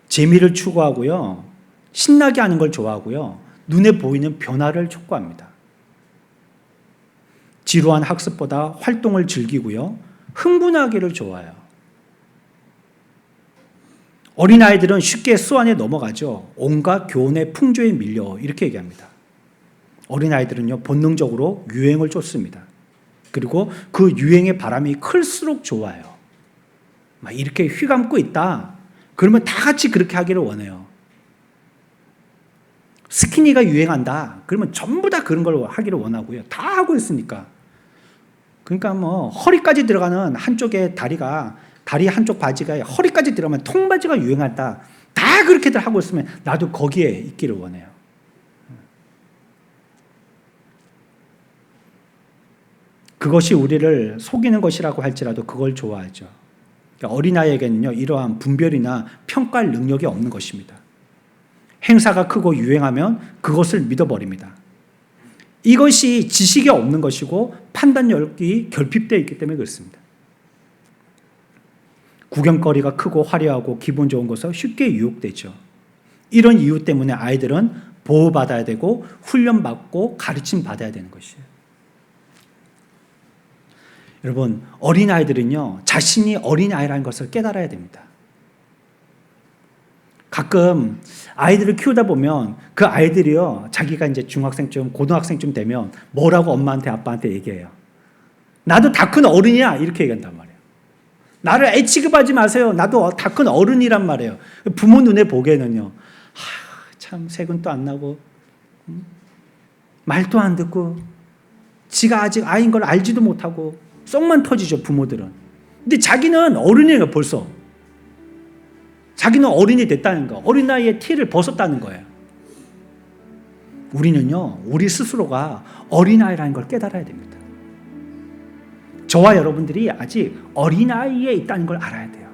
재미를 추구하고요, 신나게 하는 걸 좋아하고요, 눈에 보이는 변화를 촉구합니다. 지루한 학습보다 활동을 즐기고요, 흥분하기를 좋아해요. 어린아이들은 쉽게 습관에 넘어가죠. 온갖 교훈의 풍조에 밀려, 이렇게 얘기합니다. 어린아이들은요, 본능적으로 유행을 쫓습니다. 그리고 그 유행의 바람이 클수록 좋아요. 막 이렇게 휘감고 있다, 그러면 다 같이 그렇게 하기를 원해요. 스키니가 유행한다, 그러면 전부 다 그런 걸 하기를 원하고요. 다 하고 있으니까. 그러니까 뭐 허리까지 들어가는 한쪽에 다리 한쪽 바지가 허리까지 들어가면 통바지가 유행한다, 다 그렇게들 하고 있으면 나도 거기에 있기를 원해요. 그것이 우리를 속이는 것이라고 할지라도 그걸 좋아하죠. 그러니까 어린아이에게는요, 이러한 분별이나 평가할 능력이 없는 것입니다. 행사가 크고 유행하면 그것을 믿어버립니다. 이것이 지식이 없는 것이고 판단력이 결핍되어 있기 때문에 그렇습니다. 구경거리가 크고 화려하고 기분 좋은 것에 쉽게 유혹되죠. 이런 이유 때문에 아이들은 보호받아야 되고 훈련받고 가르침 받아야 되는 것이에요. 여러분, 어린아이들은요, 자신이 어린아이라는 것을 깨달아야 됩니다. 가끔 아이들을 키우다 보면 그 아이들이요, 자기가 이제 중학생쯤, 고등학생쯤 되면 뭐라고 엄마한테, 아빠한테 얘기해요. 나도 다 큰 어른이야, 이렇게 얘기한단 말이에요. 나를 애 취급하지 마세요. 나도 다 큰 어른이란 말이에요. 부모 눈에 보기에는요, 참 색은 안 나고 말도 안 듣고 지가 아직 아이인 걸 알지도 못하고 쏙만 터지죠, 부모들은. 근데 자기는 어른이에요, 벌써. 자기는 어른이 됐다는 거, 어린아이의 티를 벗었다는 거예요. 우리는요, 우리 스스로가 어린아이라는 걸 깨달아야 됩니다. 저와 여러분들이 아직 어린아이에 있다는 걸 알아야 돼요.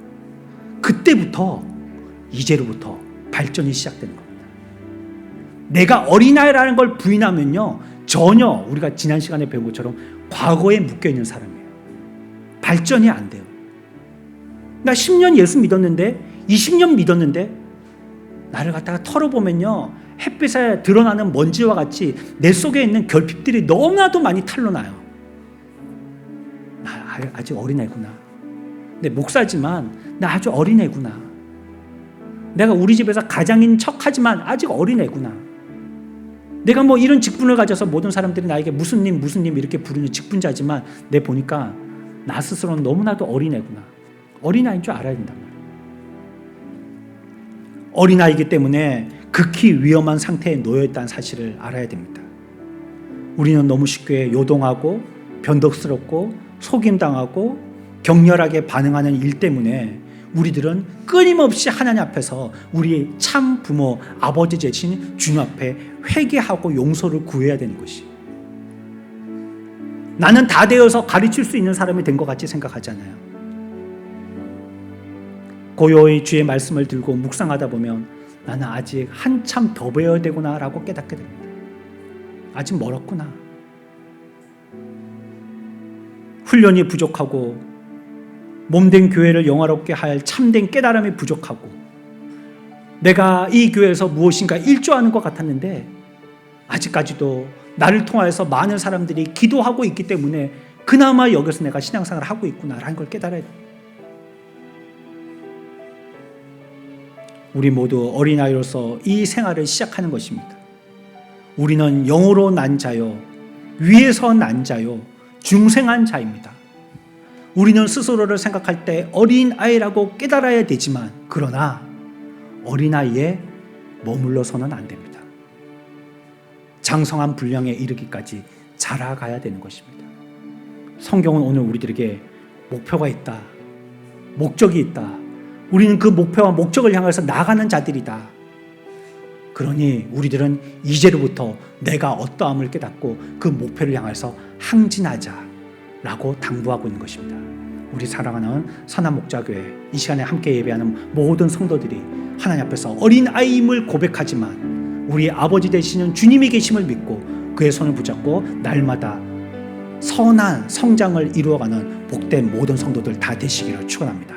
그때부터 이제로부터 발전이 시작되는 겁니다. 내가 어린아이라는 걸 부인하면요, 전혀 우리가 지난 시간에 배운 것처럼 과거에 묶여있는 사람이에요. 발전이 안 돼요. 나 10년 예수 믿었는데, 20년 믿었는데, 나를 갖다가 털어보면요, 햇빛에 드러나는 먼지와 같이 내 속에 있는 결핍들이 너무나도 많이 탄로나요. 나 아직 어린애구나. 내 목사지만 나 아주 어린애구나. 내가 우리 집에서 가장인 척하지만 아직 어린애구나. 내가 뭐 이런 직분을 가져서 모든 사람들이 나에게 무슨 님 이렇게 부르는 직분자지만 내 보니까 나 스스로는 너무나도 어린애구나. 어린아이인 줄 알아야 된단 말이에요. 어린아이기 때문에 극히 위험한 상태에 놓여있다는 사실을 알아야 됩니다. 우리는 너무 쉽게 요동하고 변덕스럽고 속임당하고 격렬하게 반응하는 일 때문에 우리들은 끊임없이 하나님 앞에서 우리의 참 부모 아버지 되신 주님 앞에 회개하고 용서를 구해야 되는 것이, 나는 다 되어서 가르칠 수 있는 사람이 된 것 같이 생각하잖아요. 고요히 주의 말씀을 들고 묵상하다 보면 나는 아직 한참 더 배워야 되구나 라고 깨닫게 됩니다. 아직 멀었구나. 훈련이 부족하고 몸된 교회를 영화롭게 할 참된 깨달음이 부족하고 내가 이 교회에서 무엇인가 일조하는 것 같았는데 아직까지도 나를 통하여서 많은 사람들이 기도하고 있기 때문에 그나마 여기서 내가 신앙생활을 하고 있구나라는 걸 깨달아야 됩니다. 우리 모두 어린아이로서 이 생활을 시작하는 것입니다. 우리는 영으로 난 자요, 위에서 난 자요, 중생한 자입니다. 우리는 스스로를 생각할 때 어린아이라고 깨달아야 되지만, 그러나 어린아이에 머물러서는 안 됩니다. 장성한 분량에 이르기까지 자라가야 되는 것입니다. 성경은 오늘 우리들에게 목표가 있다, 목적이 있다, 우리는 그 목표와 목적을 향해서 나가는 자들이다. 그러니 우리들은 이제로부터 내가 어떠함을 깨닫고 그 목표를 향해서 항진하자라고 당부하고 있는 것입니다. 우리 사랑하는 선한목자교회, 이 시간에 함께 예배하는 모든 성도들이 하나님 앞에서 어린아이임을 고백하지만 우리 아버지 되시는 주님이 계심을 믿고 그의 손을 붙잡고 날마다 선한 성장을 이루어가는 복된 모든 성도들 다 되시기를 축원합니다.